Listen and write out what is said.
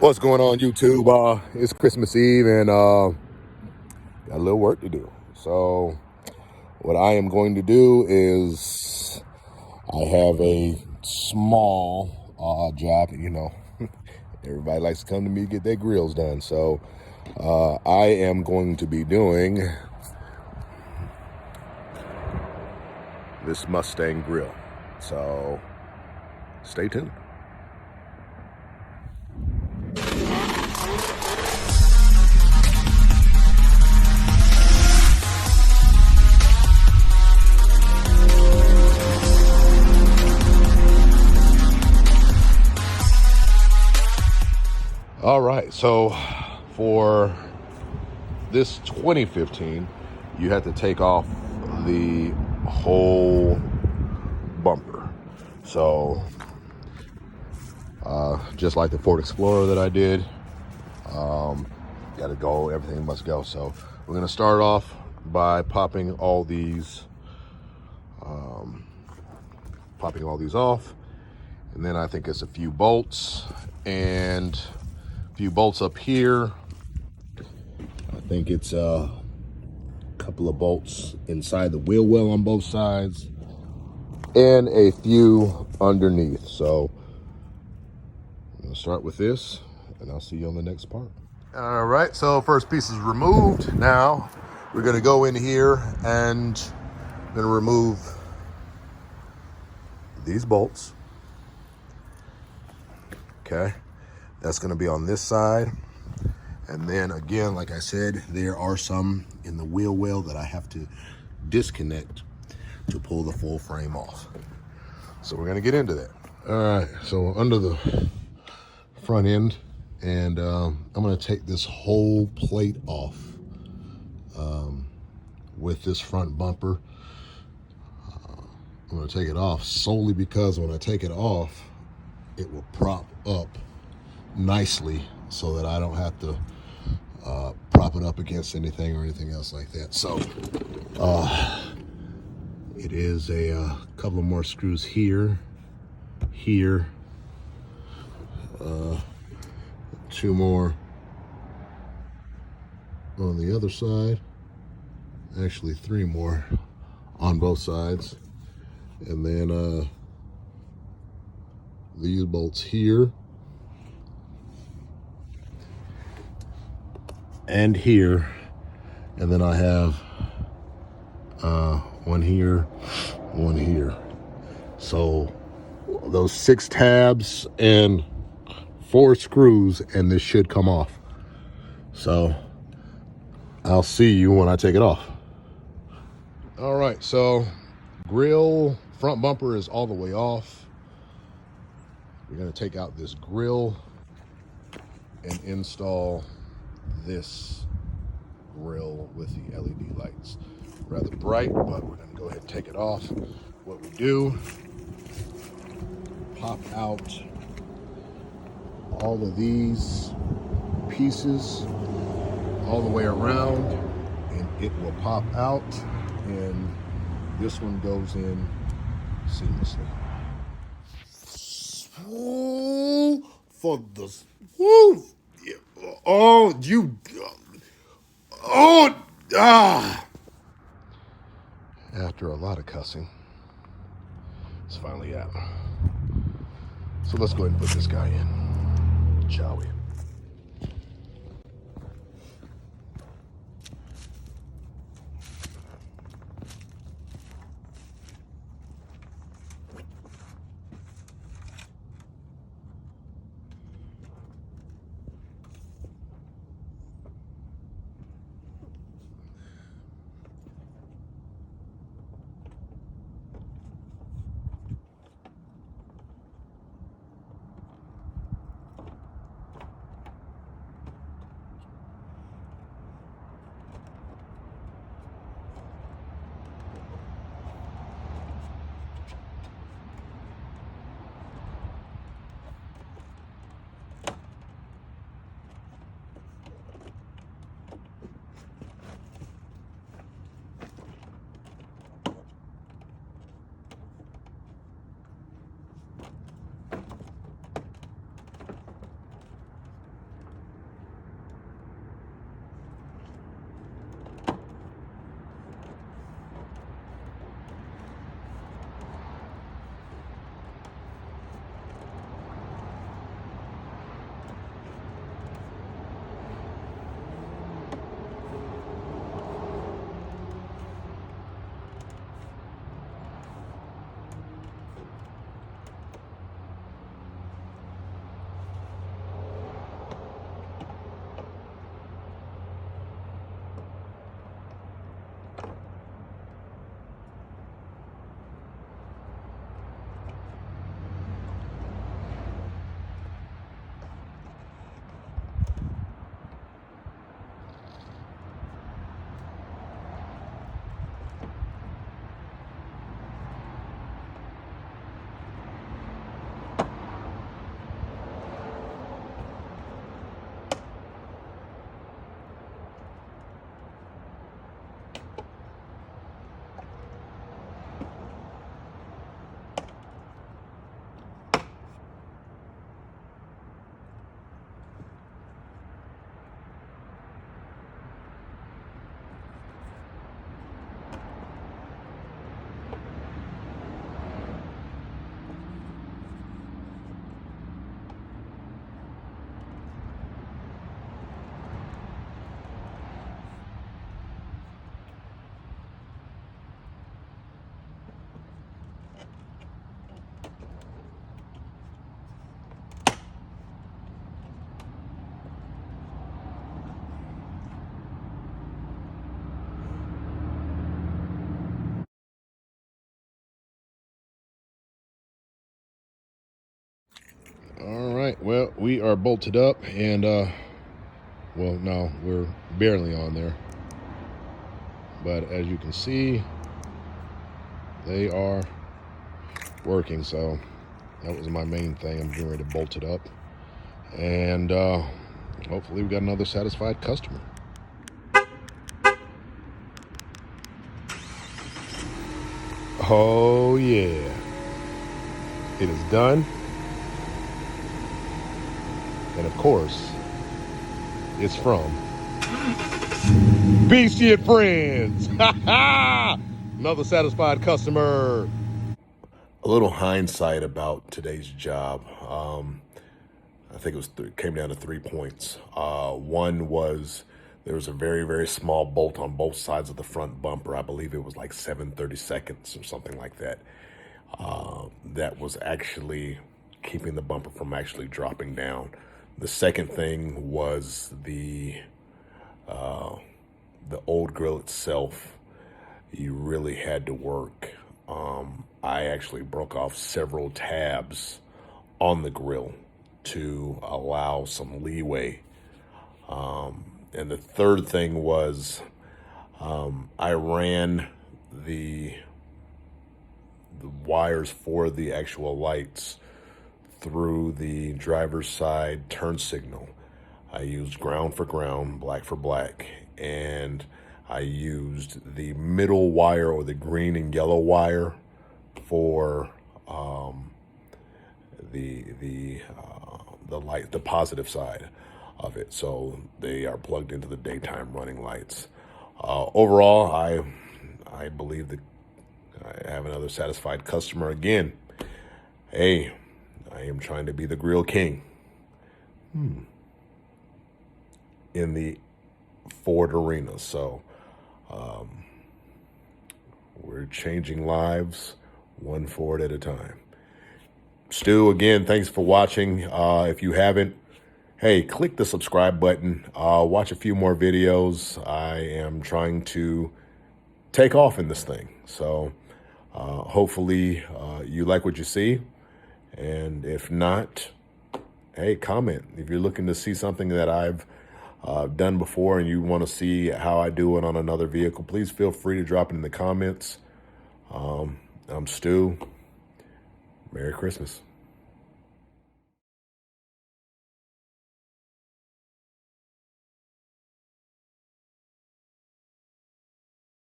What's going on, YouTube? It's Christmas Eve and got a little work to do. So what I am going to do is I have a small job. You know, everybody likes to come to me to get their grills done. So I am going to be doing this Mustang grill. So stay tuned. All right, so for this 2015, you have to take off the whole bumper. So just like the Ford Explorer that I did, got to go, everything must go. So we're gonna start off by popping all these off, and then I think it's a few bolts and a few bolts up here. I think it's a couple of bolts inside the wheel well on both sides and a few underneath. So I'm gonna start with this and I'll see you on the next part. All right, so first piece is removed. Now we're gonna go in here and I'm gonna remove these bolts. Okay, that's gonna be on this side. And then again, like I said, there are some in the wheel well that I have to disconnect to pull the full frame off. So we're gonna get into that. All right, so under the front end, and I'm gonna take this whole plate off with this front bumper. I'm gonna take it off solely because when I take it off, it will prop up nicely so that I don't have to prop it up against anything or anything else like that. So it is a couple of more screws here, two more on the other side, actually three more on both sides, and then these bolts here and here, and then I have one here, one here. So those 6 tabs and 4 screws, and this should come off. So I'll see you when I take it off. All right, so grill front bumper is all the way off. We're gonna take out this grill and install this grill with the LED lights. Rather bright, but we're gonna go ahead and take it off. What we do, pop out all of these pieces all the way around, and it will pop out, and this one goes in seamlessly. Ooh, for the woo. Oh, you. Oh, ah. After a lot of cussing, it's finally out. So let's go ahead and put this guy in, shall we? Well, we are bolted up and, well, no, we're barely on there. But as you can see, they are working. So that was my main thing. I'm getting ready to bolt it up. And hopefully we got another satisfied customer. Oh, yeah. It is done. And of course, it's from Beastie and Friends. Another satisfied customer. A little hindsight about today's job. I think it came down to 3 points. One was there was a very, very small bolt on both sides of the front bumper. I believe it was like 7/32 or something like that. That was actually keeping the bumper from actually dropping down. The second thing was the old grill itself. You really had to work. I actually broke off several tabs on the grill to allow some leeway. And the third thing was I ran the wires for the actual lights through the driver's side turn signal. I used ground for ground, black for black, and I used the middle wire or the green and yellow wire for the light, the positive side of it. So they are plugged into the daytime running lights. Overall, I believe that I have another satisfied customer again. Hey, I am trying to be the grill king in the Ford arena. So we're changing lives one Ford at a time. Stu, again, thanks for watching. If you haven't, hey, click the subscribe button. Watch a few more videos. I am trying to take off in this thing. So hopefully you like what you see. And if not, hey, comment. If you're looking to see something that I've done before and you want to see how I do it on another vehicle, please feel free to drop it in the comments. I'm Stu. Merry Christmas.